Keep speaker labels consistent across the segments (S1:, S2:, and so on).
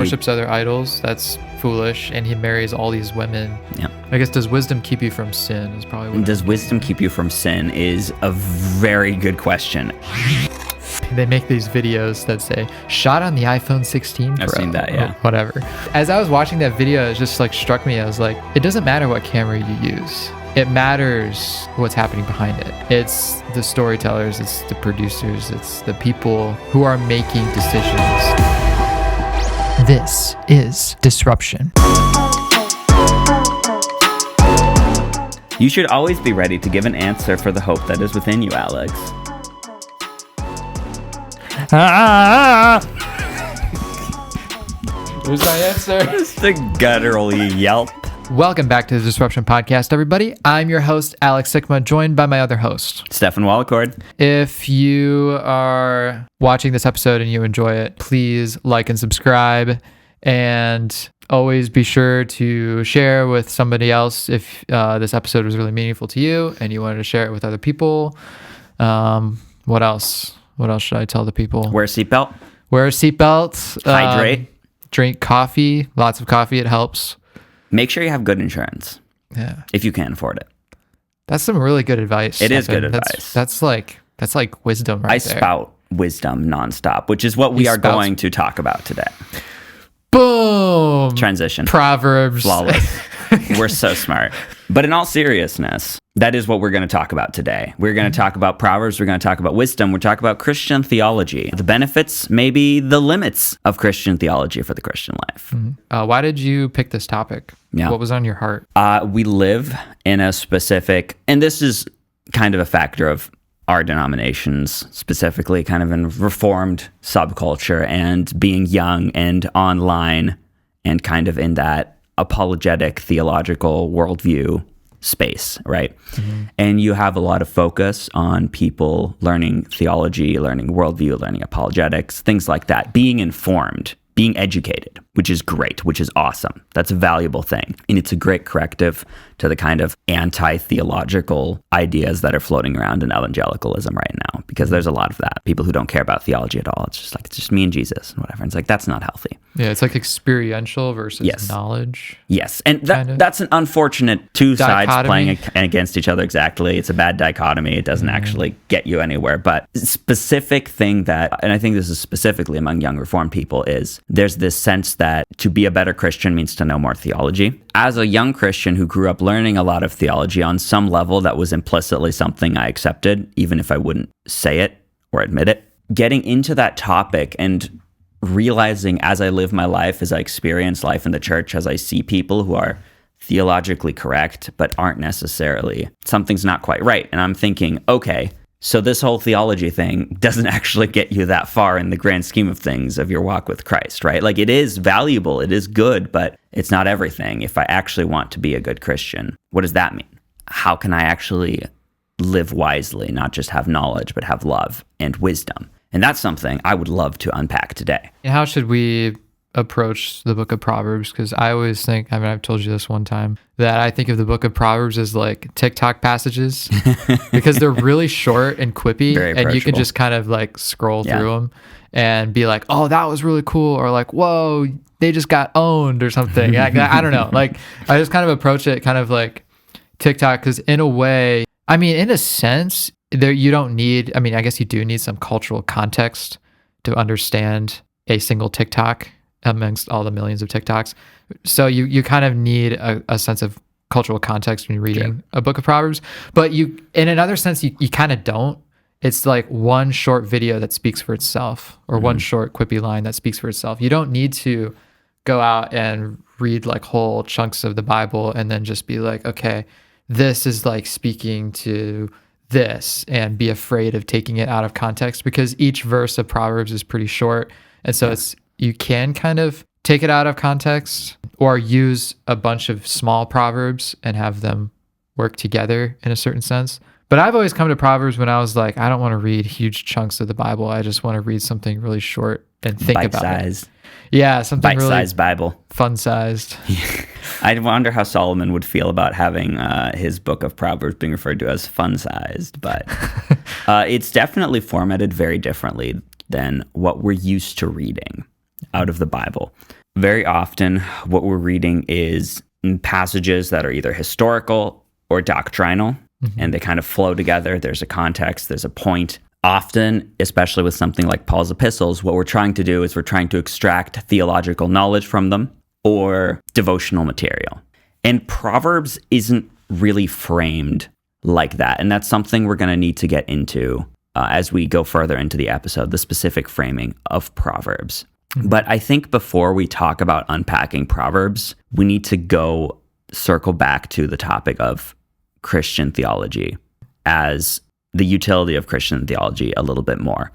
S1: worships other idols. That's foolish. And he marries all these women.
S2: Yeah.
S1: I guess, does wisdom keep you from sin is probably what
S2: Does wisdom keep you from sin is a very good question.
S1: They make these videos that say, shot on the iPhone 16 Pro.
S2: I've seen that, yeah.
S1: Whatever. As I was watching that video, it just like struck me. I was like, it doesn't matter what camera you use. It matters what's happening behind it. It's the storytellers, it's the producers, it's the people who are making decisions. This is disruption.
S2: You should always be ready to give an answer for the hope that is within you, Alex.
S1: Where's my answer?
S2: Just a guttural yelp.
S1: Welcome back to the Disruption Podcast, everybody. I'm your host, Alex Sikma, joined by my other host,
S2: Stefan Walicord.
S1: If you are watching this episode and you enjoy it, please like and subscribe, and always be sure to share with somebody else if this episode was really meaningful to you and you wanted to share it with other people. What else? What else should I tell the people?
S2: Wear a seatbelt.
S1: Wear a seatbelt.
S2: Hydrate.
S1: Drink coffee. Lots of coffee. It helps.
S2: Make sure you have good insurance.
S1: Yeah.
S2: If you can afford it.
S1: That's some really good advice.
S2: It is good advice.
S1: That's like wisdom right there.
S2: I spout wisdom nonstop, which is what we are going to talk about today.
S1: Boom.
S2: Transition.
S1: Proverbs.
S2: Flawless. We're so smart. But in all seriousness, that is what we're going to talk about today. We're going to talk about Proverbs. We're going to talk about wisdom. We're talking about Christian theology, the benefits, maybe the limits of Christian theology for the Christian life.
S1: Mm-hmm. Why did you pick this topic?
S2: Yeah.
S1: What was on your heart?
S2: We live in a specific, and this is kind of a factor of our denominations, specifically kind of in reformed subculture and being young and online and kind of in that apologetic theological worldview space, right? Mm-hmm. And you have a lot of focus on people learning theology, learning worldview, learning apologetics, things like that, being informed, being educated, which is great, which is awesome. That's a valuable thing. And it's a great corrective to the kind of anti-theological ideas that are floating around in evangelicalism right now, because there's a lot of that. People who don't care about theology at all. It's just like, it's just me and Jesus and whatever. And it's like, that's not healthy.
S1: Yeah, it's like experiential versus knowledge.
S2: Yes. And that's an unfortunate two sides playing against each other. Exactly. It's a bad dichotomy. It doesn't actually get you anywhere. But specific thing that, and I think this is specifically among young Reformed people, is there's this sense that to be a better Christian means to know more theology. As a young Christian who grew up learning a lot of theology, on some level that was implicitly something I accepted, even if I wouldn't say it or admit it. Getting into that topic and realizing as I live my life, as I experience life in the church, as I see people who are theologically correct but aren't necessarily, something's not quite right. And I'm thinking, okay, so this whole theology thing doesn't actually get you that far in the grand scheme of things of your walk with Christ, right? Like, it is valuable, it is good, but it's not everything. If I actually want to be a good Christian, what does that mean? How can I actually live wisely, not just have knowledge, but have love and wisdom? And that's something I would love to unpack today.
S1: How should we approach the book of Proverbs? Because I always think, I mean, I've told you this one time, that I think of the book of Proverbs as like TikTok passages because they're really short and quippy, and you can just kind of like scroll through them and be like, oh, that was really cool, or like, whoa, they just got owned or something. I don't know. Like, I just kind of approach it kind of like TikTok, because in a way, I mean, in a sense, you don't need, I mean, I guess you do need some cultural context to understand a single TikTok amongst all the millions of TikToks. So you kind of need a sense of cultural context when you're reading a book of Proverbs. But you, in another sense, you kind of don't. It's like one short video that speaks for itself, or one short quippy line that speaks for itself. You don't need to go out and read like whole chunks of the Bible and then just be like, okay, this is like speaking to this, and be afraid of taking it out of context, because each verse of Proverbs is pretty short. And so you can kind of take it out of context, or use a bunch of small proverbs and have them work together in a certain sense. But I've always come to Proverbs when I was like, I don't want to read huge chunks of the Bible. I just want to read something really short and think about it. Yeah, something
S2: bite-sized
S1: really
S2: Bible.
S1: Fun-sized.
S2: I wonder how Solomon would feel about having his book of Proverbs being referred to as fun-sized, but it's definitely formatted very differently than what we're used to reading out of the Bible. very often what we're reading is passages that are either historical or doctrinal, and they kind of flow together. There's a context, there's a point. Often, especially with something like Paul's epistles, what we're trying to do is we're trying to extract theological knowledge from them or devotional material. And Proverbs isn't really framed like that. And that's something we're going to need to get into as we go further into the episode, the specific framing of Proverbs. But I think before we talk about unpacking Proverbs, we need to circle back to the topic of Christian theology as the utility of Christian theology a little bit more.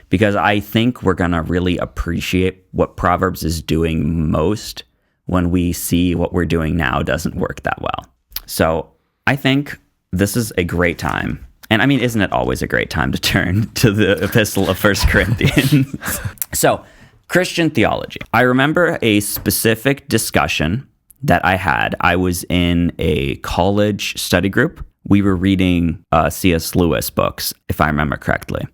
S2: Because I think we're going to really appreciate what Proverbs is doing most when we see what we're doing now doesn't work that well. So I think this is a great time. And I mean, isn't it always a great time to turn to the epistle of 1 Corinthians? So, Christian theology. I remember a specific discussion that I had. I was in a college study group. We were reading C.S. Lewis books, if I remember correctly.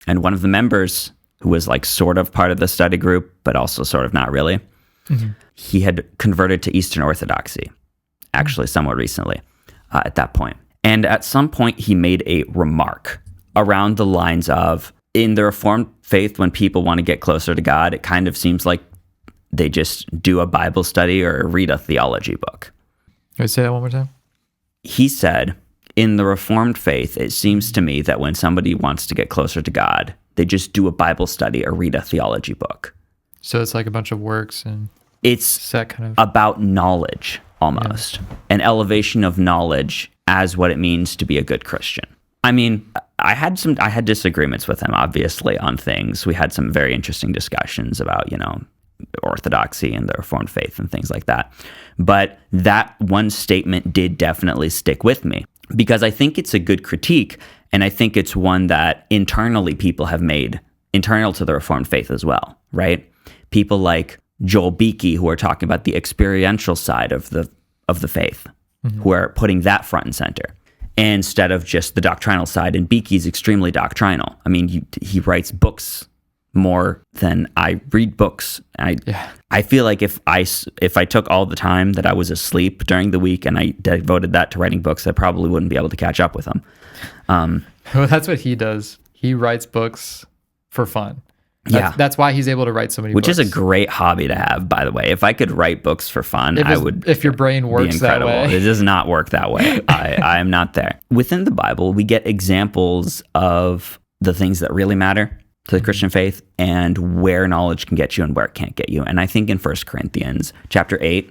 S2: And one of the members, who was like sort of part of the study group, but also sort of not really, he had converted to Eastern Orthodoxy, actually somewhat recently at that point. And at some point, he made a remark around the lines of, in the Reformed faith, when people want to get closer to God, it kind of seems like they just do a Bible study or read a theology book.
S1: Can I say that one more time?
S2: He said, in the Reformed faith, it seems to me that when somebody wants to get closer to God, they just do a Bible study or read a theology book.
S1: So it's like a bunch of works and
S2: it's
S1: that kind of
S2: about knowledge almost, an elevation of knowledge as what it means to be a good Christian. I mean, I had disagreements with him, obviously, on things. We had some very interesting discussions about, orthodoxy and the Reformed faith and things like that. But that one statement did definitely stick with me because I think it's a good critique, and I think it's one that internally people have made internal to the Reformed faith as well, right? People like Joel Beakey, who are talking about the experiential side of the faith, who are putting that front and center instead of just the doctrinal side. And Beakey's extremely doctrinal. I mean, he writes books more than I read books. I feel like if I took all the time that I was asleep during the week and I devoted that to writing books, I probably wouldn't be able to catch up with him.
S1: Well, that's what he does. He writes books for fun. That's why he's able to write so many books.
S2: Which is a great hobby to have, by the way. If I could write books for fun, I would.
S1: If your brain works that way.
S2: It does not work that way. I am not there. Within the Bible, we get examples of the things that really matter to the Christian faith and where knowledge can get you and where it can't get you. And I think in 1 Corinthians chapter 8,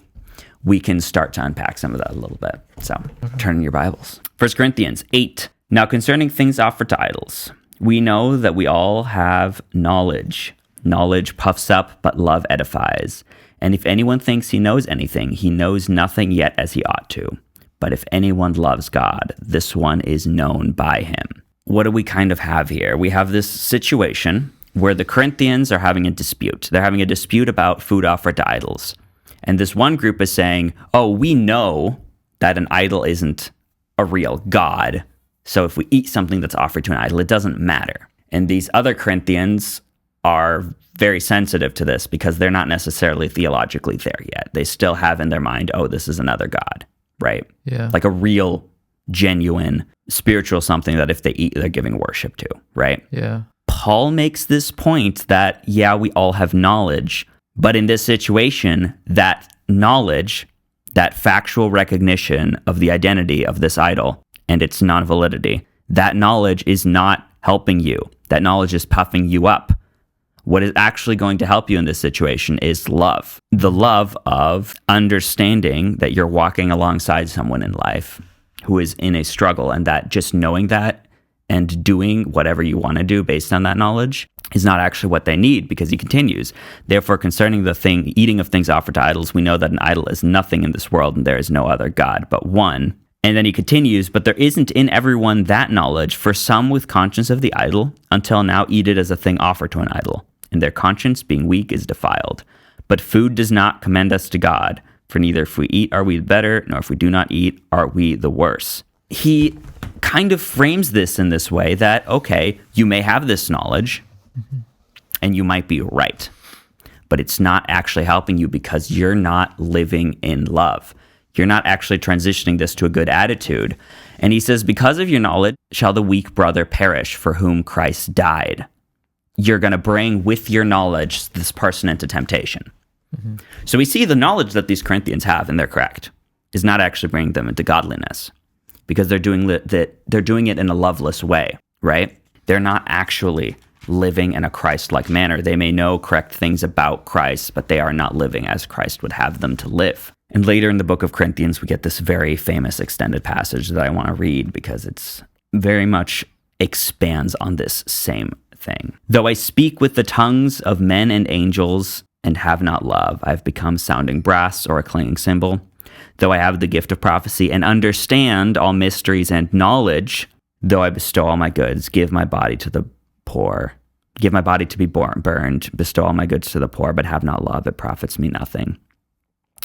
S2: we can start to unpack some of that a little bit. So turn in your Bibles. 1 Corinthians 8. Now concerning things offered to idols, we know that we all have knowledge. Knowledge puffs up, but love edifies. And if anyone thinks he knows anything, he knows nothing yet as he ought to. But if anyone loves God, this one is known by him. What do we kind of have here? We have this situation where the Corinthians are having a dispute. They're having a dispute about food offered to idols. And this one group is saying, oh, we know that an idol isn't a real God. So if we eat something that's offered to an idol, it doesn't matter. And these other Corinthians are very sensitive to this because they're not necessarily theologically there yet. They still have in their mind, oh, this is another God, right?
S1: Yeah.
S2: Like a real, genuine, spiritual something that if they eat, they're giving worship to, right?
S1: Yeah.
S2: Paul makes this point that, yeah, we all have knowledge, but in this situation, that knowledge, that factual recognition of the identity of this idol and its non-validity, that knowledge is not helping you. That knowledge is puffing you up. What is actually going to help you in this situation is love. The love of understanding that you're walking alongside someone in life who is in a struggle, and that just knowing that and doing whatever you want to do based on that knowledge is not actually what they need, because he continues, therefore concerning the eating of things offered to idols, we know that an idol is nothing in this world and there is no other God but one. And then he continues, but there isn't in everyone that knowledge, for some with conscience of the idol until now eat it as a thing offered to an idol, and their conscience being weak is defiled. But food does not commend us to God, for neither if we eat are we the better, nor if we do not eat are we the worse. He kind of frames this in this way that, okay, you may have this knowledge, and you might be right. but it's not actually helping you because you're not living in love. You're not actually transitioning this to a good attitude. And he says, because of your knowledge shall the weak brother perish for whom Christ died. You're going to bring with your knowledge this person into temptation. Mm-hmm. So we see the knowledge that these Corinthians have, and they're correct, is not actually bringing them into godliness, because they're doing it in a loveless way, right? They're not actually living in a Christ-like manner. They may know correct things about Christ, but they are not living as Christ would have them to live. And later in the book of Corinthians, we get this very famous extended passage that I want to read because it's very much expands on this same thing. Though I speak with the tongues of men and angels and have not love, I've become sounding brass or a clanging cymbal. Though I have the gift of prophecy and understand all mysteries and knowledge, though I bestow all my goods, give my body to the poor, give my body to be burned, bestow all my goods to the poor, but have not love, it profits me nothing.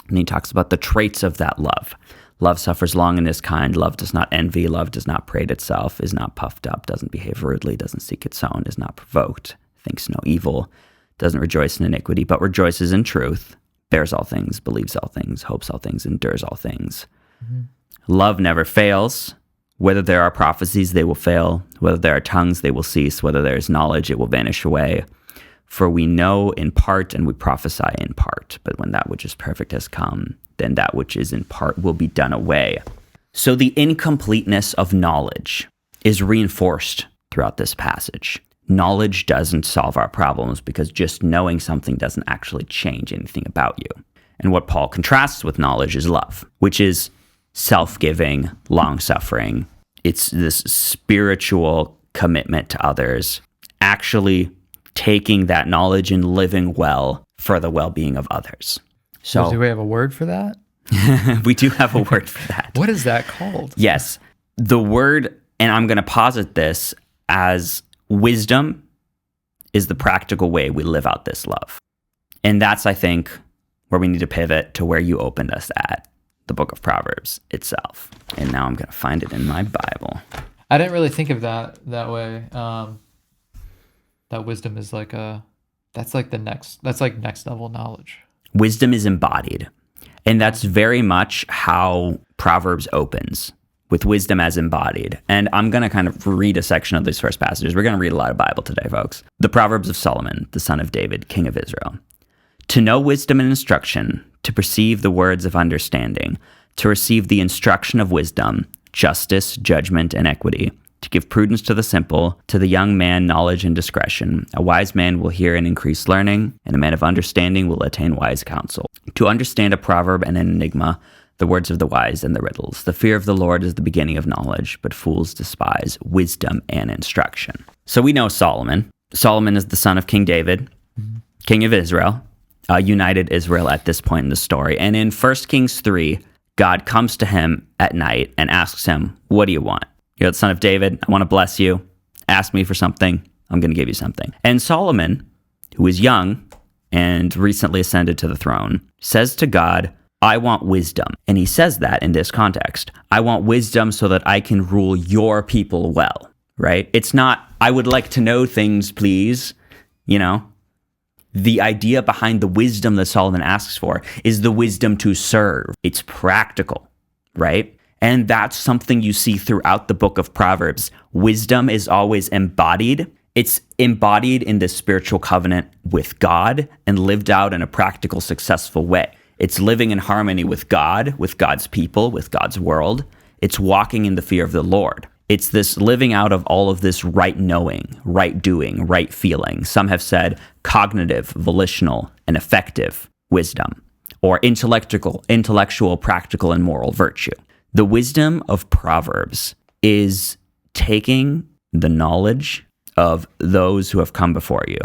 S2: And he talks about the traits of that love. Love suffers long and is kind. Love does not envy. Love does not parade itself, is not puffed up, doesn't behave rudely, doesn't seek its own, is not provoked, thinks no evil, doesn't rejoice in iniquity, but rejoices in truth, bears all things, believes all things, hopes all things, endures all things. Mm-hmm. Love never fails. Whether there are prophecies, they will fail. Whether there are tongues, they will cease. Whether there is knowledge, it will vanish away. For we know in part and we prophesy in part. But when that which is perfect has come, then that which is in part will be done away. So the incompleteness of knowledge is reinforced throughout this passage. Knowledge doesn't solve our problems because just knowing something doesn't actually change anything about you. And what Paul contrasts with knowledge is love, which is self-giving, long-suffering. It's this spiritual commitment to others, actually taking that knowledge and living well for the well-being of others. So
S1: do we have a word for that?
S2: We do have a word for that.
S1: What is that called?
S2: Yes. The word, and I'm going to posit this as wisdom, is the practical way we live out this love. And that's, I think, where we need to pivot to where you opened us at, the book of Proverbs itself. And now I'm going to find it in my Bible.
S1: I didn't really think of that way. That wisdom is that's like next level knowledge.
S2: Wisdom is embodied. And that's very much how Proverbs opens, with wisdom as embodied. And I'm going to kind of read a section of these first passages. We're going to read a lot of Bible today, folks. The Proverbs of Solomon, the son of David, king of Israel. To know wisdom and instruction, to perceive the words of understanding, to receive the instruction of wisdom, justice, judgment, and equity, to give prudence to the simple, to the young man knowledge and discretion. A wise man will hear and increase learning, and a man of understanding will attain wise counsel. To understand a proverb and an enigma, the words of the wise and the riddles. The fear of the Lord is the beginning of knowledge, but fools despise wisdom and instruction. So we know Solomon. Solomon is the son of King David, king of Israel, united Israel at this point in the story. And in 1 Kings 3, God comes to him at night and asks him, what do you want? You're the son of David. I want to bless you. Ask me for something. I'm going to give you something. And Solomon, who is young and recently ascended to the throne, says to God, I want wisdom. And he says that in this context. I want wisdom so that I can rule your people well, right? It's not, I would like to know things, please. You know, the idea behind the wisdom that Solomon asks for is the wisdom to serve. It's practical, right? And that's something you see throughout the book of Proverbs. Wisdom is always embodied. It's embodied in the spiritual covenant with God and lived out in a practical, successful way. It's living in harmony with God, with God's people, with God's world. It's walking in the fear of the Lord. It's this living out of all of this right knowing, right doing, right feeling. Some have said cognitive, volitional, and effective wisdom, or intellectual, practical, and moral virtue. The wisdom of Proverbs is taking the knowledge of those who have come before you,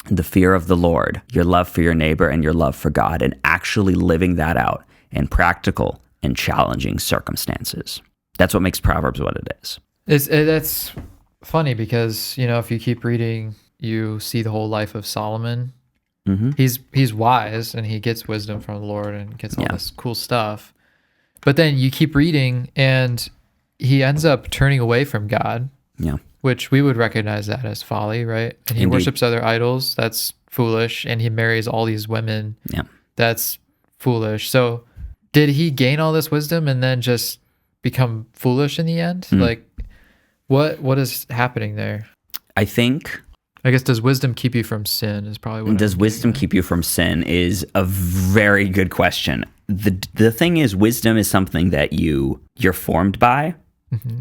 S2: the fear of the Lord, your love for your neighbor, and your love for God, and actually living that out in practical and challenging circumstances. That's what makes Proverbs what it is.
S1: That's funny because, you know, if you keep reading, you see the whole life of Solomon. Mm-hmm. He's wise and he gets wisdom from the Lord and gets all this cool stuff. But then you keep reading and he ends up turning away from God, which we would recognize that as folly, right? And he worships other idols. That's foolish, and he marries all these women.
S2: Yeah.
S1: That's foolish. So did he gain all this wisdom and then just become foolish in the end? Like, what is happening there?
S2: I think...
S1: I guess, does wisdom keep you from sin is probably what
S2: Does wisdom keep you from sin is a very good question. The thing is, wisdom is something that you're formed by,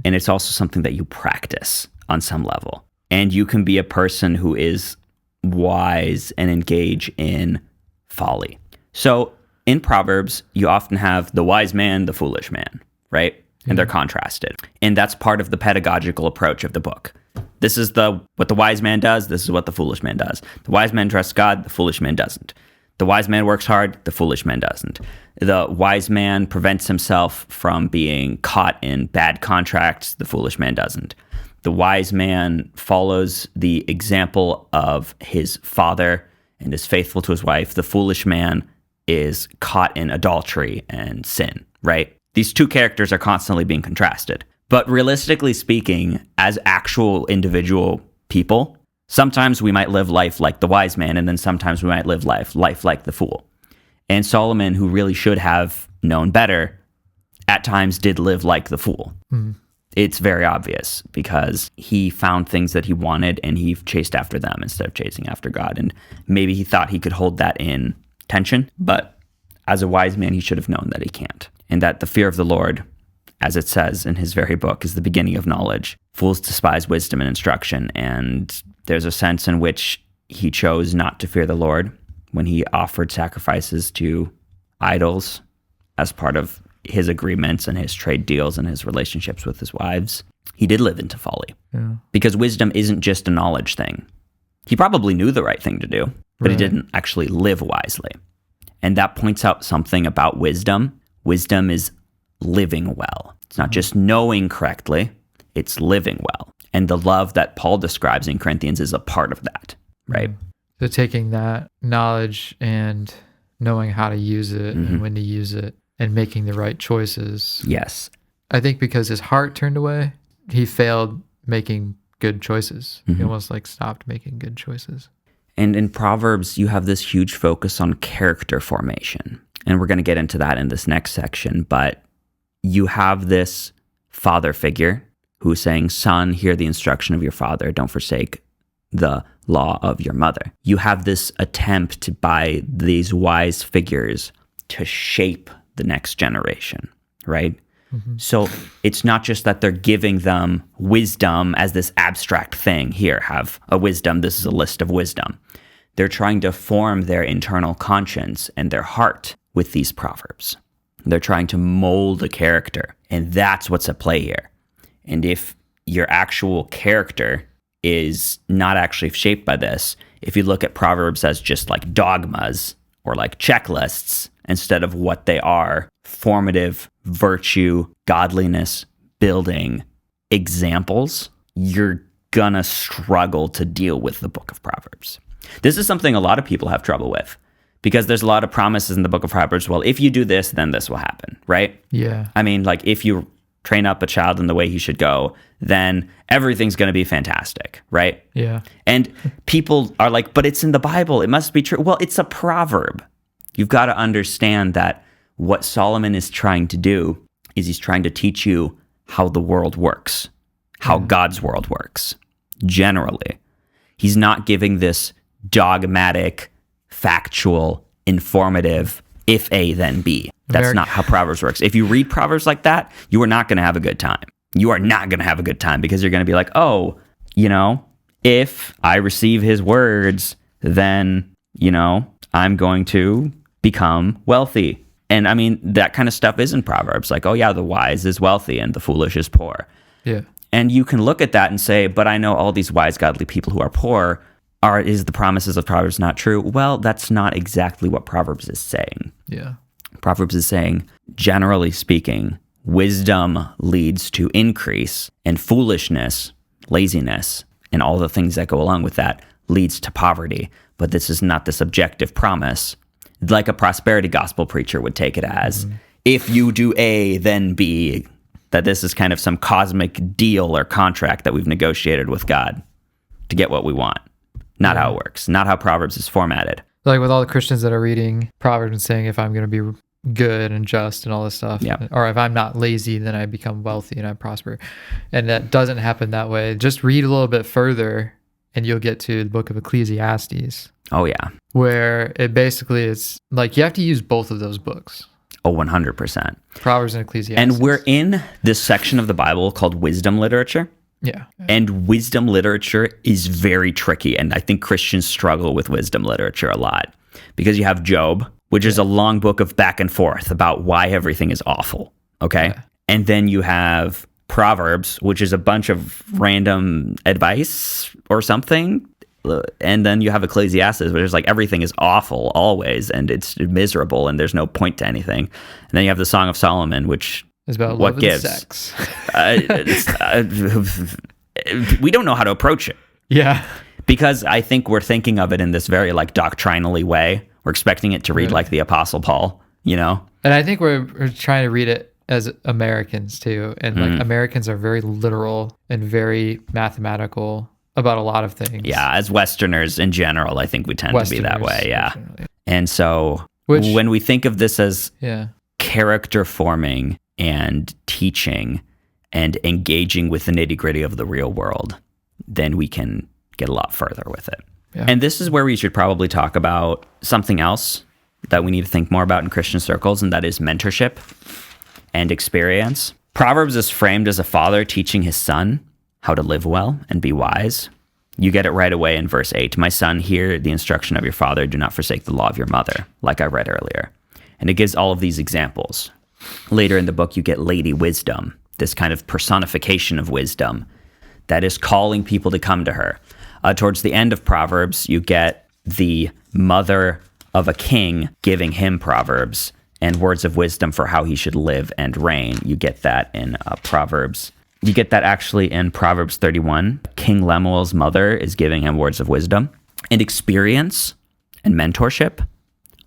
S2: and it's also something that you practice on some level. And you can be a person who is wise and engage in folly. So in Proverbs, you often have the wise man, the foolish man, right? And they're contrasted. And that's part of the pedagogical approach of the book. This is what the wise man does. This is what the foolish man does. The wise man trusts God. The foolish man doesn't. The wise man works hard. The foolish man doesn't. The wise man prevents himself from being caught in bad contracts. The foolish man doesn't. The wise man follows the example of his father and is faithful to his wife. The foolish man is caught in adultery and sin, right? These two characters are constantly being contrasted. But realistically speaking, as actual individual people, sometimes we might live life like the wise man, and then sometimes we might live life like the fool. And Solomon, who really should have known better, at times did live like the fool. It's very obvious because he found things that he wanted and he chased after them instead of chasing after God. And maybe he thought he could hold that in tension, but as a wise man, he should have known that he can't. And that the fear of the Lord, as it says in his very book, is the beginning of knowledge. Fools despise wisdom and instruction. And there's a sense in which he chose not to fear the Lord when he offered sacrifices to idols as part of his agreements and his trade deals and his relationships with his wives. He did live into folly. Yeah. Because wisdom isn't just a knowledge thing. He probably knew the right thing to do, but he didn't actually live wisely. And that points out something about wisdom. Wisdom is living well. It's not just knowing correctly, it's living well. And the love that Paul describes in Corinthians is a part of that, right?
S1: So taking that knowledge and knowing how to use it and when to use it and making the right choices.
S2: Yes.
S1: I think because his heart turned away, he failed making good choices. He almost like stopped making good choices.
S2: And in Proverbs, you have this huge focus on character formation. And we're going to get into that in this next section. But you have this father figure who's saying, son, hear the instruction of your father. Don't forsake the law of your mother. You have this attempt by these wise figures to shape the next generation, right? So it's not just that they're giving them wisdom as this abstract thing. Here, have a wisdom. This is a list of wisdom. They're trying to form their internal conscience and their heart with these proverbs. They're trying to mold a character, and that's what's at play here. And if your actual character is not actually shaped by this, if you look at proverbs as just like dogmas or like checklists instead of what they are, formative virtue, godliness, building examples, you're gonna struggle to deal with the book of Proverbs. This is something a lot of people have trouble with because there's a lot of promises in the book of Proverbs. Well, if you do this, then this will happen, right?
S1: Yeah.
S2: I mean, like if you train up a child in the way he should go, then everything's going to be fantastic, right?
S1: Yeah.
S2: And people are like, but it's in the Bible. It must be true. Well, it's a proverb. You've got to understand that what Solomon is trying to do is he's trying to teach you how the world works, how God's world works, generally. He's not giving this dogmatic, factual, informative, if A, then B. That's not how Proverbs works. If you read Proverbs like that, you are not going to have a good time. You are not going to have a good time because you're going to be like, oh, if I receive his words, then, I'm going to become wealthy. And I mean, that kind of stuff is in Proverbs. Like, oh yeah, the wise is wealthy and the foolish is poor.
S1: Yeah.
S2: And you can look at that and say, but I know all these wise, godly people who are poor. Is the promises of Proverbs not true? Well, that's not exactly what Proverbs is saying.
S1: Yeah.
S2: Proverbs is saying, generally speaking, wisdom leads to increase, and foolishness, laziness, and all the things that go along with that leads to poverty. But this is not this objective promise, like a prosperity gospel preacher would take it as, if you do A, then B, that this is kind of some cosmic deal or contract that we've negotiated with God to get what we want. Not how it works. Not how Proverbs is formatted.
S1: Like with all the Christians that are reading Proverbs and saying, if I'm going to be good and just and all this stuff, or if I'm not lazy, then I become wealthy and I prosper. And that doesn't happen that way. Just read a little bit further and you'll get to the book of Ecclesiastes.
S2: Oh, yeah.
S1: Where it basically is like you have to use both of those books.
S2: Oh, 100%.
S1: Proverbs and Ecclesiastes.
S2: And we're in this section of the Bible called wisdom literature.
S1: Yeah.
S2: And wisdom literature is very tricky. And I think Christians struggle with wisdom literature a lot because you have Job, which is a long book of back and forth about why everything is awful. Okay. Yeah. And then you have Proverbs, which is a bunch of random advice or something. And then you have Ecclesiastes, which is like everything is awful always and it's miserable and there's no point to anything. And then you have the Song of Solomon, which
S1: is about
S2: what
S1: love
S2: gives.
S1: And sex.
S2: We don't know how to approach it.
S1: Yeah.
S2: Because I think we're thinking of it in this very like doctrinally way. We're expecting it to read like the Apostle Paul, you know?
S1: And I think we're trying to read it as Americans too. And like Americans are very literal and very mathematical about a lot of things.
S2: Yeah, as Westerners in general, I think we tend to be that way. Yeah. And so when we think of this as character forming and teaching and engaging with the nitty-gritty of the real world, then we can get a lot further with it. Yeah. And this is where we should probably talk about something else that we need to think more about in Christian circles, and that is mentorship and experience. Proverbs is framed as a father teaching his son how to live well and be wise. You get it right away in verse 8. My son, hear the instruction of your father. Do not forsake the law of your mother, like I read earlier. And it gives all of these examples. Later in the book, you get Lady Wisdom, this kind of personification of wisdom that is calling people to come to her. Towards the end of Proverbs, you get the mother of a king giving him Proverbs and words of wisdom for how he should live and reign. You get that in Proverbs. You get that actually in Proverbs 31. King Lemuel's mother is giving him words of wisdom. And experience and mentorship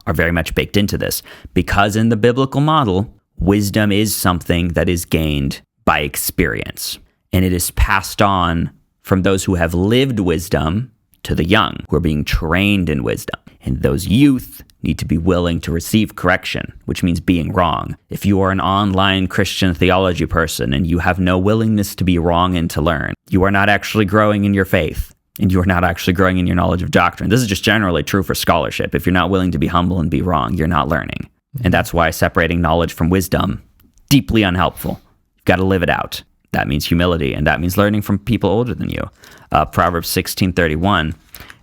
S2: are very much baked into this because in the biblical model, wisdom is something that is gained by experience. And it is passed on from those who have lived wisdom to the young who are being trained in wisdom. And those youth need to be willing to receive correction, which means being wrong. If you are an online Christian theology person and you have no willingness to be wrong and to learn, you are not actually growing in your faith and you are not actually growing in your knowledge of doctrine. This is just generally true for scholarship. If you're not willing to be humble and be wrong, you're not learning. And that's why separating knowledge from wisdom, deeply unhelpful. You've got to live it out. That means humility, and that means learning from people older than you. Proverbs 16:31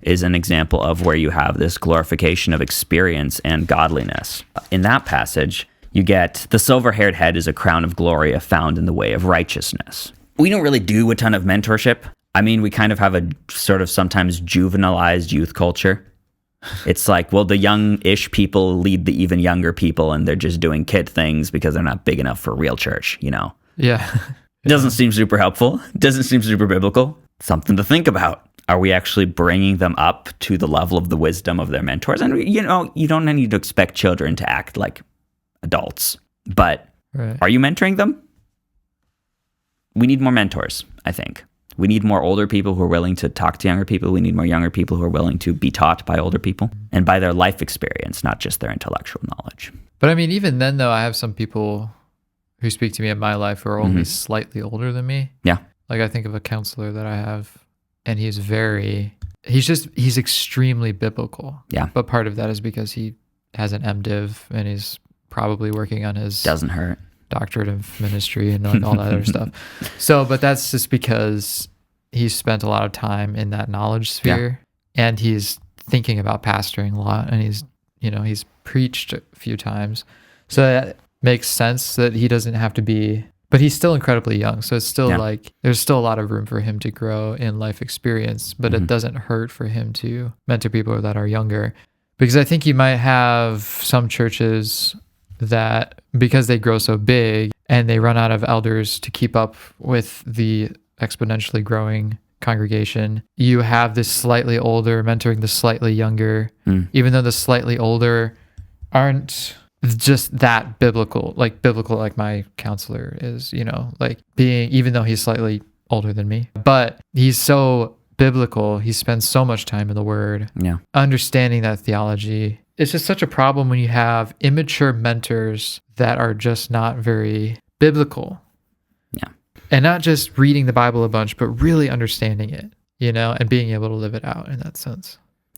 S2: is an example of where you have this glorification of experience and godliness. In that passage, you get the silver-haired head is a crown of glory found in the way of righteousness. We don't really do a ton of mentorship. I mean, we kind of have a sort of sometimes juvenilized youth culture. It's like, well, the young-ish people lead the even younger people, and they're just doing kid things because they're not big enough for real church, you know?
S1: Yeah.
S2: It doesn't seem super helpful. It doesn't seem super biblical. Something to think about. Are we actually bringing them up to the level of the wisdom of their mentors? And, you know, you don't need to expect children to act like adults, but are you mentoring them? We need more mentors, I think. We need more older people who are willing to talk to younger people. We need more younger people who are willing to be taught by older people and by their life experience, not just their intellectual knowledge.
S1: But I mean, even then, though, I have some people who speak to me in my life who are only slightly older than me.
S2: Yeah.
S1: Like I think of a counselor that I have, and he's extremely biblical.
S2: Yeah.
S1: But part of that is because he has an MDiv and he's probably working on his
S2: doesn't hurt
S1: doctorate of ministry and like all that other stuff. So, but that's just because he's spent a lot of time in that knowledge sphere and he's thinking about pastoring a lot, and he's preached a few times. So that makes sense that he doesn't have to be, but he's still incredibly young. So it's still like, there's still a lot of room for him to grow in life experience, but it doesn't hurt for him to mentor people that are younger. Because I think you might have some churches that, because they grow so big and they run out of elders to keep up with the exponentially growing congregation, you have this slightly older mentoring the slightly younger, even though the slightly older aren't just that biblical like my counselor is, like being, even though he's slightly older than me, but he's so biblical. He spends so much time in the Word, understanding that theology. It's just such a problem when you have immature mentors that are just not very biblical.
S2: Yeah.
S1: And not just reading the Bible a bunch, but really understanding it, and being able to live it out in that sense.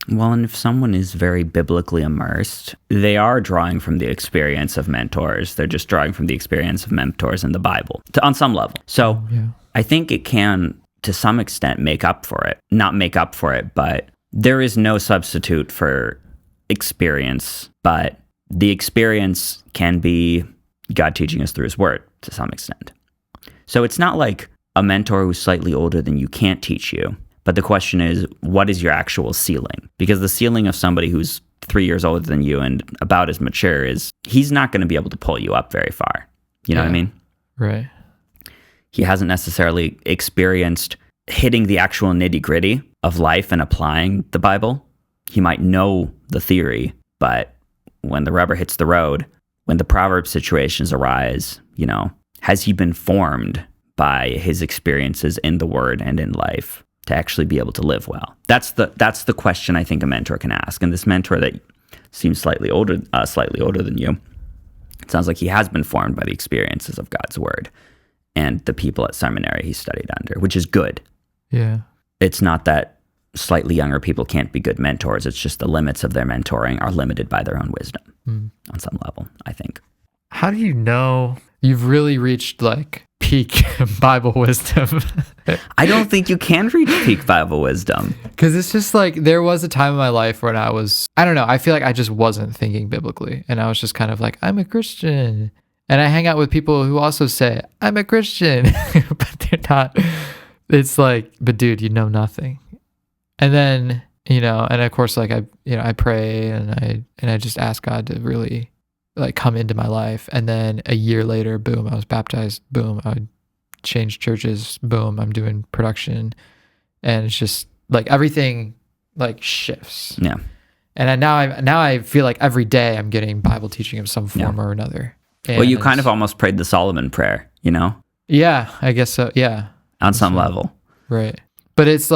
S2: Well, and if someone is very biblically immersed, they are drawing from the experience of mentors. They're just drawing from the experience of mentors in the Bible on some level. So I think it can, to some extent, make up for it. Not make up for it, but there is no substitute for experience, but the experience can be God teaching us through his word to some extent. So it's not like a mentor who's slightly older than you can't teach you, but the question is, what is your actual ceiling? Because the ceiling of somebody who's 3 years older than you and about as mature is, he's not going to be able to pull you up very far. You know what I mean?
S1: Right.
S2: He hasn't necessarily experienced hitting the actual nitty-gritty of life and applying the Bible. He might know the theory, but when the rubber hits the road, when the proverb situations arise, has he been formed by his experiences in the word and in life to actually be able to live well? That's the question I think a mentor can ask. And this mentor that seems slightly older than you, it sounds like he has been formed by the experiences of God's word and the people at seminary he studied under, which is good.
S1: Yeah.
S2: It's not that slightly younger people can't be good mentors. It's just the limits of their mentoring are limited by their own wisdom on some level, I think.
S1: How do you know you've really reached like peak Bible wisdom?
S2: I don't think you can reach peak Bible wisdom.
S1: Because it's just like, there was a time in my life when I don't know, I feel like I just wasn't thinking biblically. And I was just kind of like, I'm a Christian. And I hang out with people who also say, I'm a Christian. But they're not. It's like, but dude, you know nothing. And then, and of course, like I pray and I just ask God to really like come into my life. And then a year later, boom, I was baptized. Boom, I changed churches. Boom, I'm doing production. And it's just like everything like shifts.
S2: Yeah.
S1: And now I feel like every day I'm getting Bible teaching of some form or another. And
S2: well, you kind of almost prayed the Solomon prayer,
S1: Yeah, I guess so. Yeah.
S2: On some level.
S1: Right. But it's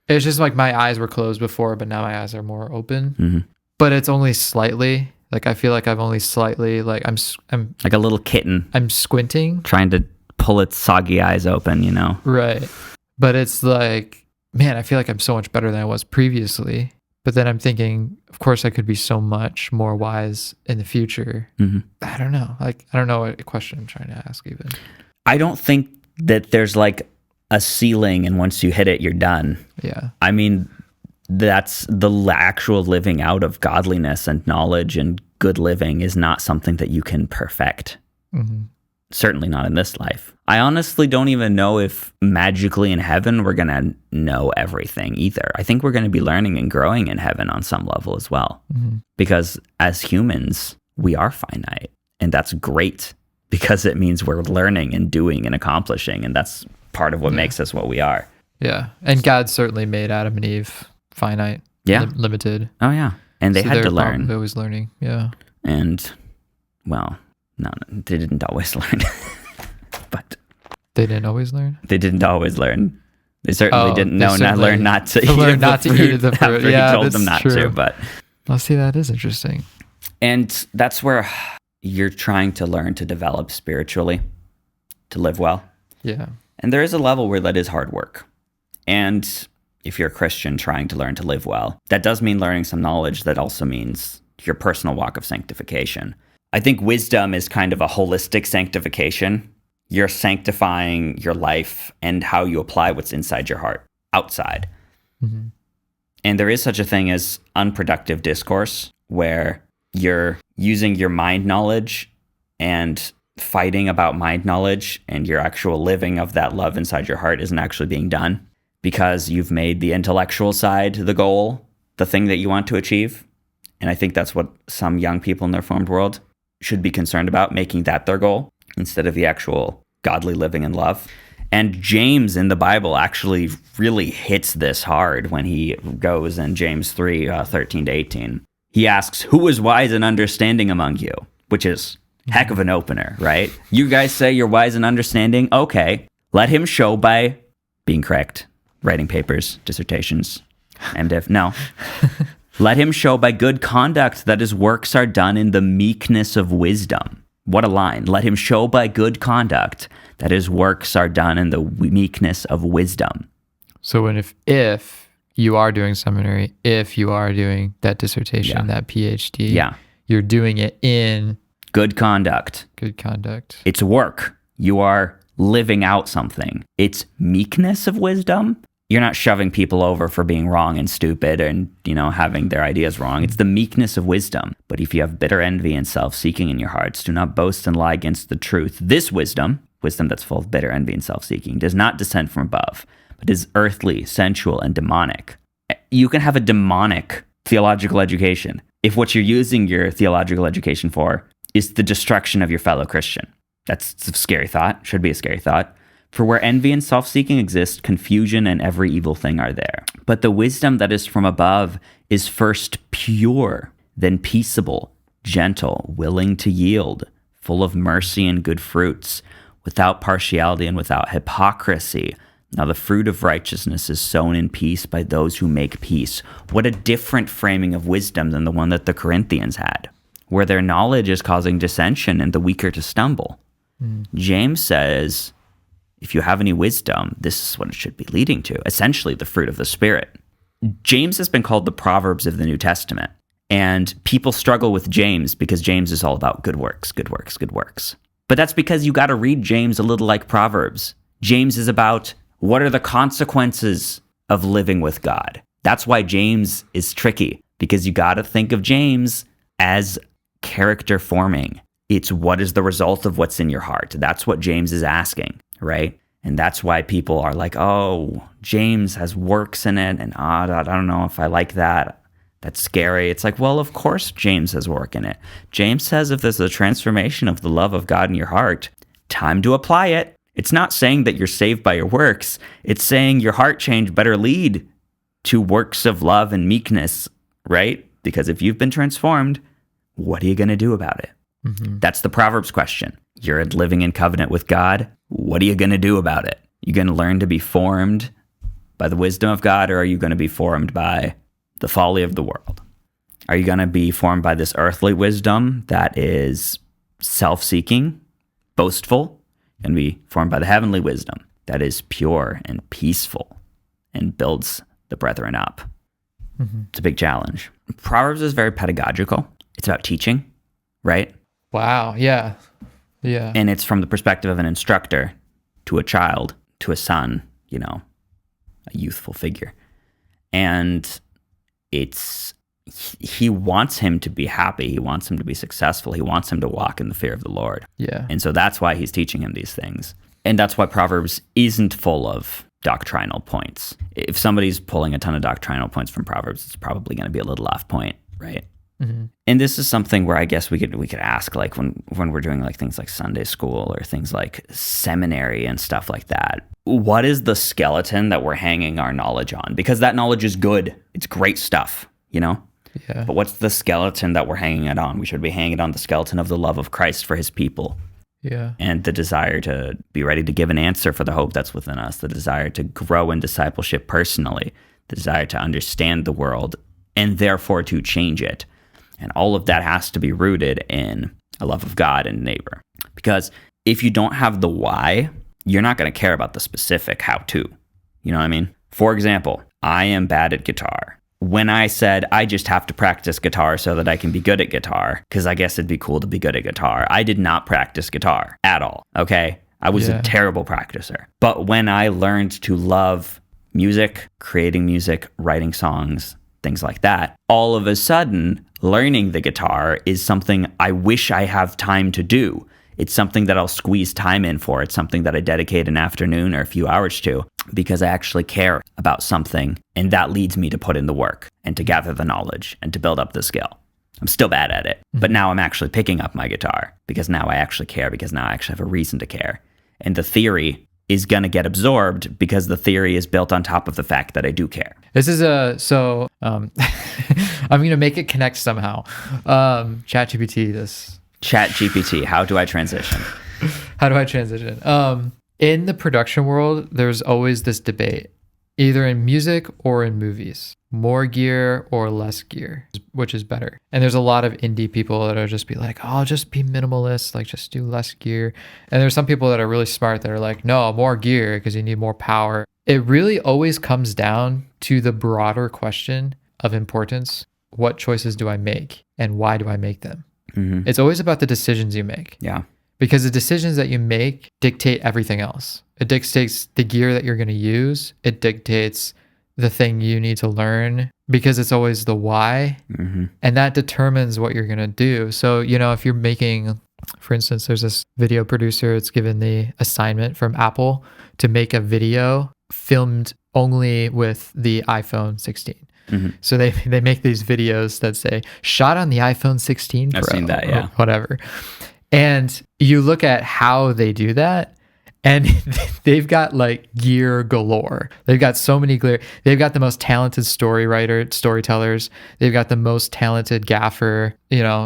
S1: just like my eyes were closed before, but now my eyes are more open.
S2: Mm-hmm.
S1: But it's only slightly. Like I feel like I've only slightly I'm
S2: like a little kitten.
S1: I'm squinting,
S2: trying to pull its soggy eyes open,
S1: Right. But it's like, man, I feel like I'm so much better than I was previously. But then I'm thinking, of course, I could be so much more wise in the future.
S2: Mm-hmm.
S1: I don't know. Like, I don't know what question I'm trying to ask even.
S2: I don't think that there's like a ceiling and once you hit it, you're done.
S1: Yeah.
S2: I mean, that's the actual living out of godliness and knowledge and good living is not something that you can perfect.
S1: Mm-hmm.
S2: Certainly not in this life. I honestly don't even know if magically in heaven we're going to know everything either. I think we're going to be learning and growing in heaven on some level as well.
S1: Mm-hmm.
S2: Because as humans, we are finite. And that's great because it means we're learning and doing and accomplishing. And that's part of what makes us what we are.
S1: Yeah. And God certainly made Adam and Eve finite, limited.
S2: Oh, yeah. And they had to learn.
S1: They always learning. Yeah.
S2: And, well, no, they didn't always learn. But
S1: they didn't always learn?
S2: They didn't always learn. They certainly didn't learn not to eat
S1: the fruit. Yeah,
S2: he told them not to. But
S1: I'll see, that is interesting.
S2: And that's where you're trying to learn to develop spiritually, to live well.
S1: Yeah.
S2: And there is a level where that is hard work. And if you're a Christian trying to learn to live well, that does mean learning some knowledge. That also means your personal walk of sanctification. I think wisdom is kind of a holistic sanctification. You're sanctifying your life and how you apply what's inside your heart outside.
S1: Mm-hmm.
S2: And there is such a thing as unproductive discourse where you're using your mind knowledge and fighting about mind knowledge, and your actual living of that love inside your heart isn't actually being done because you've made the intellectual side the goal, the thing that you want to achieve. And I think that's what some young people in the Reformed world should be concerned about, making that their goal instead of the actual godly living in love. And James in the Bible actually really hits this hard when he goes in James 3, 13 to 18. He asks, who is wise and understanding among you? Which is heck of an opener, right? You guys say you're wise and understanding? Okay, let him show by being correct, writing papers, dissertations, MDiv. No. Let him show by good conduct that his works are done in the meekness of wisdom. What a line. Let him show by good conduct that his works are done in the meekness of wisdom.
S1: So if you are doing seminary, if you are doing that dissertation, that PhD, you're doing it in
S2: good conduct.
S1: Good conduct.
S2: It's work. You are living out something. It's meekness of wisdom. You're not shoving people over for being wrong and stupid and, having their ideas wrong. It's the meekness of wisdom. But if you have bitter envy and self-seeking in your hearts, do not boast and lie against the truth. This wisdom that's full of bitter envy and self-seeking, does not descend from above, but is earthly, sensual, and demonic. You can have a demonic theological education if what you're using your theological education for is the destruction of your fellow Christian. That's a scary thought. Should be a scary thought. For where envy and self-seeking exist, confusion and every evil thing are there. But the wisdom that is from above is first pure, then peaceable, gentle, willing to yield, full of mercy and good fruits, without partiality and without hypocrisy. Now the fruit of righteousness is sown in peace by those who make peace. What a different framing of wisdom than the one that the Corinthians had, where their knowledge is causing dissension and the weaker to stumble. James says, if you have any wisdom, this is what it should be leading to, essentially the fruit of the Spirit. James has been called the Proverbs of the New Testament, and people struggle with James because James is all about good works, good works, good works. But that's because you got to read James a little like Proverbs. James is about what are the consequences of living with God. That's why James is tricky, because you got to think of James as character forming. It's what is the result of what's in your heart. That's what James is asking, right? And that's why people are like, oh, James has works in it, and I don't know if I like that. That's scary. It's like, well, of course James has work in it. James says if there's a transformation of the love of God in your heart, time to apply it. It's not saying that you're saved by your works. It's saying your heart change better lead to works of love and meekness, right? Because if you've been transformed, what are you going to do about it? Mm-hmm. That's the Proverbs question. You're living in covenant with God. What are you going to do about it? You going to learn to be formed by the wisdom of God, or are you going to be formed by the folly of the world? Are you going to be formed by this earthly wisdom that is self-seeking, boastful, and be formed by the heavenly wisdom that is pure and peaceful and builds the brethren up? Mm-hmm. It's a big challenge. Proverbs is very pedagogical. It's about teaching, right?
S1: Wow. Yeah. Yeah.
S2: And it's from the perspective of an instructor to a child, to a son, a youthful figure. And he wants him to be happy. He wants him to be successful. He wants him to walk in the fear of the Lord.
S1: Yeah.
S2: And so that's why he's teaching him these things. And that's why Proverbs isn't full of doctrinal points. If somebody's pulling a ton of doctrinal points from Proverbs, it's probably going to be a little off point, right? Mm-hmm. And this is something where I guess we could ask, like when we're doing like things like Sunday school or things like seminary and stuff like that. What is the skeleton that we're hanging our knowledge on? Because that knowledge is good. It's great stuff, Yeah. But what's the skeleton that we're hanging it on? We should be hanging it on the skeleton of the love of Christ for his people.
S1: Yeah.
S2: And the desire to be ready to give an answer for the hope that's within us, the desire to grow in discipleship personally, the desire to understand the world and therefore to change it. And all of that has to be rooted in a love of God and neighbor. Because if you don't have the why, you're not going to care about the specific how-to. You know what I mean? For example, I am bad at guitar. When I said I just have to practice guitar so that I can be good at guitar, because I guess it'd be cool to be good at guitar, I did not practice guitar at all, okay? I was a terrible practicer. But when I learned to love music, creating music, writing songs, things like that, all of a sudden, learning the guitar is something I wish I have time to do. It's something that I'll squeeze time in for. It's something that I dedicate an afternoon or a few hours to because I actually care about something, and that leads me to put in the work and to gather the knowledge and to build up the skill. I'm still bad at it, but now I'm actually picking up my guitar because now I actually care, because now I actually have a reason to care. And the theory is going to get absorbed because the theory is built on top of the fact that I do care.
S1: This is I'm going to make it connect somehow.
S2: ChatGPT, how do I transition?
S1: In the production world, there's always this debate either in music or in movies. More gear or less gear, which is better. And there's a lot of indie people that'll just be like, oh, just be minimalist, like just do less gear. And there's some people that are really smart that are like, no, more gear because you need more power. It really always comes down to the broader question of importance. What choices do I make and why do I make them? Mm-hmm. It's always about the decisions you make.
S2: Yeah.
S1: Because the decisions that you make dictate everything else. It dictates the gear that you're going to use. It dictates the thing you need to learn, because it's always the why. Mm-hmm. And that determines what you're going to do. So, if you're making, for instance, there's this video producer, it's given the assignment from Apple to make a video filmed only with the iPhone 16. Mm-hmm. So they make these videos that say, shot on the iPhone 16 Pro.
S2: I've seen that, yeah.
S1: Or whatever. And you look at how they do that, and they've got like gear galore. They've got so many gear. They've got the most talented storytellers. They've got the most talented gaffer,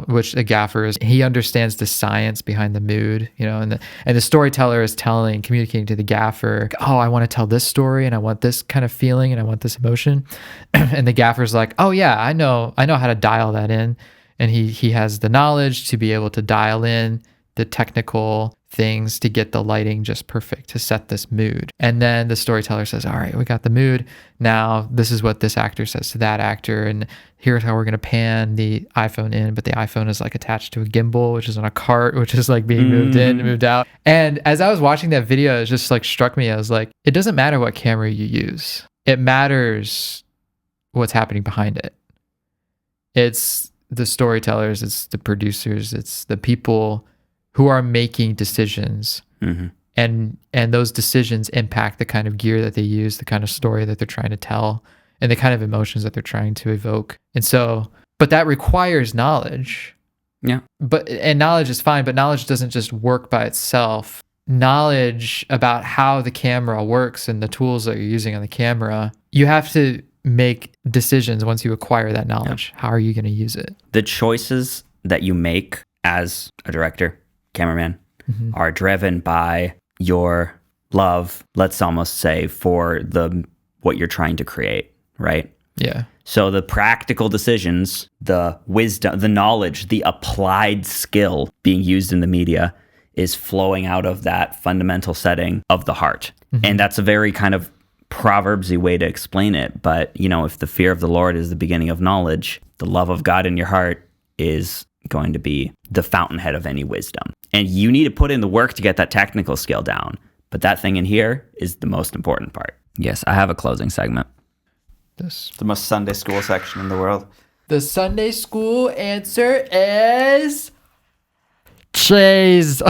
S1: which the gaffer is, he understands the science behind the mood, and the storyteller is communicating to the gaffer, oh, I want to tell this story and I want this kind of feeling and I want this emotion. And the gaffer's like, oh yeah, I know how to dial that in. And he has the knowledge to be able to dial in the technical things to get the lighting just perfect to set this mood. And then the storyteller says, all right, we got the mood. Now this is what this actor says to that actor. And here's how we're going to pan the iPhone in. But the iPhone is like attached to a gimbal, which is on a cart, which is like being moved in and moved out. And as I was watching that video, it just like struck me. I was like, it doesn't matter what camera you use. It matters what's happening behind it. It's the storytellers, it's the producers, it's the people who are making decisions. Mm-hmm. And those decisions impact the kind of gear that they use, the kind of story that they're trying to tell, and the kind of emotions that they're trying to evoke. And so, but that requires knowledge.
S2: Yeah.
S1: And knowledge is fine, but knowledge doesn't just work by itself. Knowledge about how the camera works and the tools that you're using on the camera, you have to make decisions once you acquire that knowledge. Yeah. How are you going to use it?
S2: The choices that you make as a director, cameraman, mm-hmm. are driven by your love, let's almost say, for what you're trying to create, right?
S1: Yeah.
S2: So the practical decisions, the wisdom, the knowledge, the applied skill being used in the media is flowing out of that fundamental setting of the heart. Mm-hmm. And that's a very kind of Proverbsy way to explain it. But, if the fear of the Lord is the beginning of knowledge, the love of God in your heart is going to be the fountainhead of any wisdom. And you need to put in the work to get that technical skill down. But that thing in here is the most important part. Yes, I have a closing segment.
S1: This
S2: the most Sunday school section in the world.
S1: The Sunday school answer is cheese.
S2: Oh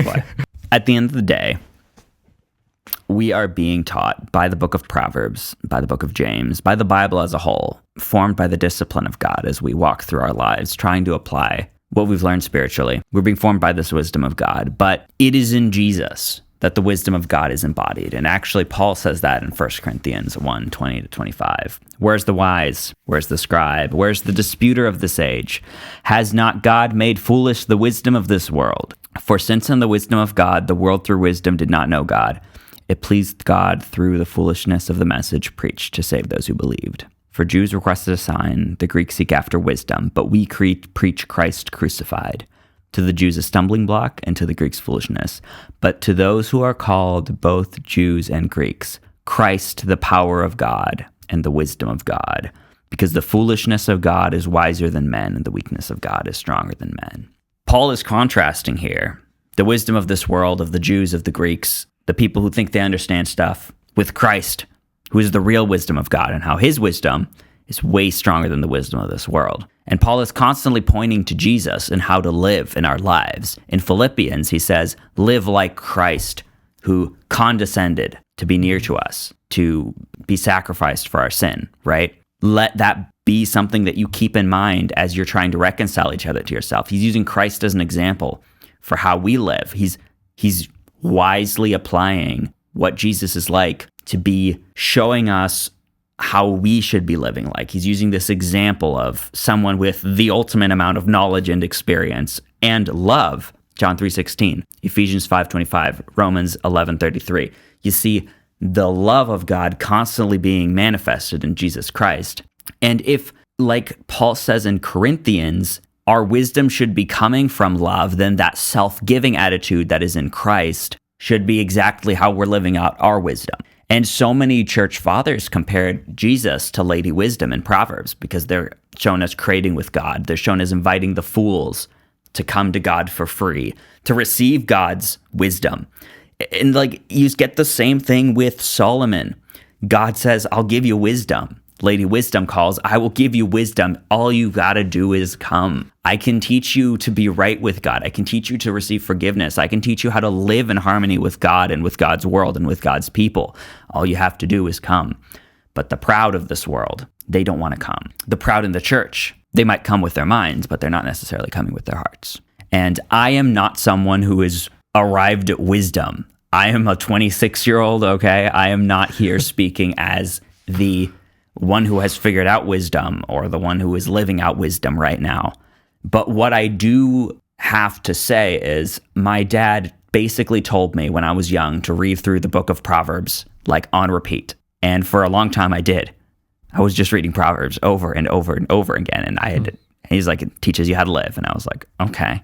S2: boy. At the end of the day, we are being taught by the book of Proverbs, by the book of James, by the Bible as a whole, formed by the discipline of God as we walk through our lives, trying to apply what we've learned spiritually. We're being formed by this wisdom of God, but it is in Jesus that the wisdom of God is embodied. And actually, Paul says that in 1 Corinthians 1:20-25. Where's the wise? Where's the scribe? Where's the disputer of this age? Has not God made foolish the wisdom of this world? For since in the wisdom of God, the world through wisdom did not know God, it pleased God through the foolishness of the message preached to save those who believed. For Jews requested a sign, the Greeks seek after wisdom, but we preach Christ crucified. To the Jews a stumbling block, and to the Greeks foolishness. But to those who are called, both Jews and Greeks, Christ the power of God and the wisdom of God. Because the foolishness of God is wiser than men, and the weakness of God is stronger than men. Paul is contrasting here the wisdom of this world, of the Jews, of the Greeks, the people who think they understand stuff, with Christ, who is the real wisdom of God, and how his wisdom is way stronger than the wisdom of this world. And Paul is constantly pointing to Jesus and how to live in our lives. In Philippians, he says, live like Christ, who condescended to be near to us, to be sacrificed for our sin, right? Let that be something that you keep in mind as you're trying to reconcile each other to yourself. He's using Christ as an example for how we live. He's wisely applying what Jesus is like to be showing us how we should be living like. He's using this example of someone with the ultimate amount of knowledge and experience and love John 3:16, Ephesians 5:25, Romans 11:33. You see the love of God constantly being manifested in Jesus Christ. And if, like Paul says in Corinthians, our wisdom should be coming from love, then that self-giving attitude that is in Christ should be exactly how we're living out our wisdom. And so many church fathers compared Jesus to Lady Wisdom in Proverbs because they're shown as creating with God. They're shown as inviting the fools to come to God for free, to receive God's wisdom. And like you get the same thing with Solomon. God says, I'll give you wisdom. Lady Wisdom calls, I will give you wisdom. All you got to do is come. I can teach you to be right with God. I can teach you to receive forgiveness. I can teach you how to live in harmony with God and with God's world and with God's people. All you have to do is come. But the proud of this world, they don't want to come. The proud in the church, they might come with their minds, but they're not necessarily coming with their hearts. And I am not someone who is arrived at wisdom. I am a 26-year-old, okay? I am not here speaking as the one who has figured out wisdom or the one who is living out wisdom right now. But what I do have to say is my dad basically told me when I was young to read through the book of Proverbs like on repeat. And for a long time I did. I was just reading Proverbs over and over and over again. And he's like, it teaches you how to live. And I was like, okay.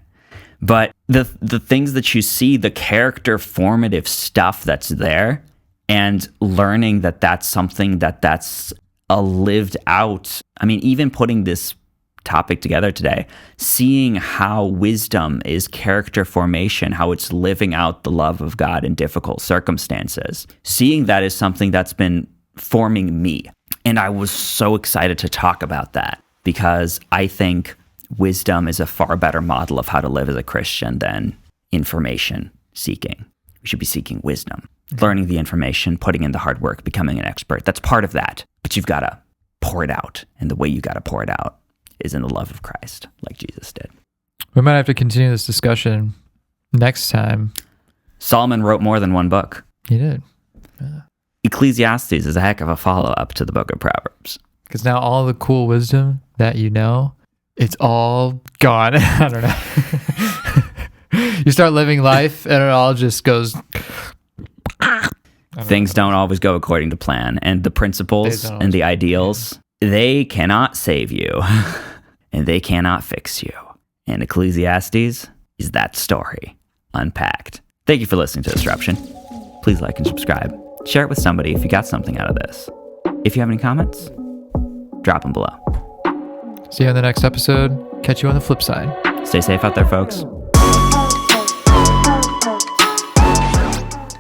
S2: But the things that you see, the character formative stuff that's there, and learning that that's something that's a lived out. I mean, even putting this topic together today, seeing how wisdom is character formation, how it's living out the love of God in difficult circumstances, seeing that is something that's been forming me. And I was so excited to talk about that because I think wisdom is a far better model of how to live as a Christian than information seeking. We should be seeking wisdom, learning the information, putting in the hard work, becoming an expert. That's part of that. But you've got to pour it out. And the way you got to pour it out is in the love of Christ, like Jesus did.
S1: We might have to continue this discussion next time.
S2: Solomon wrote more than one book.
S1: He did.
S2: Yeah. Ecclesiastes is a heck of a follow-up to the book of Proverbs.
S1: Because now all the cool wisdom that you know, it's all gone. I don't know. You start living life and it all just goes...
S2: Things don't always go according to plan. And the principles and the ideals, they cannot save you. And they cannot fix you. And Ecclesiastes is that story unpacked. Thank you for listening to Disruption. Please like and subscribe. Share it with somebody if you got something out of this. If you have any comments, drop them below.
S1: See you on the next episode. Catch you on the flip side.
S2: Stay safe out there, folks.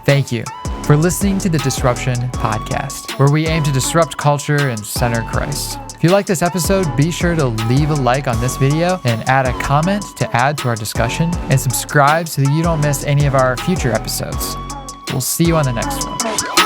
S1: Thank you for listening to the Disruption Podcast, where we aim to disrupt culture and center Christ. If you like this episode, be sure to leave a like on this video and add a comment to add to our discussion, and subscribe so that you don't miss any of our future episodes. We'll see you on the next one.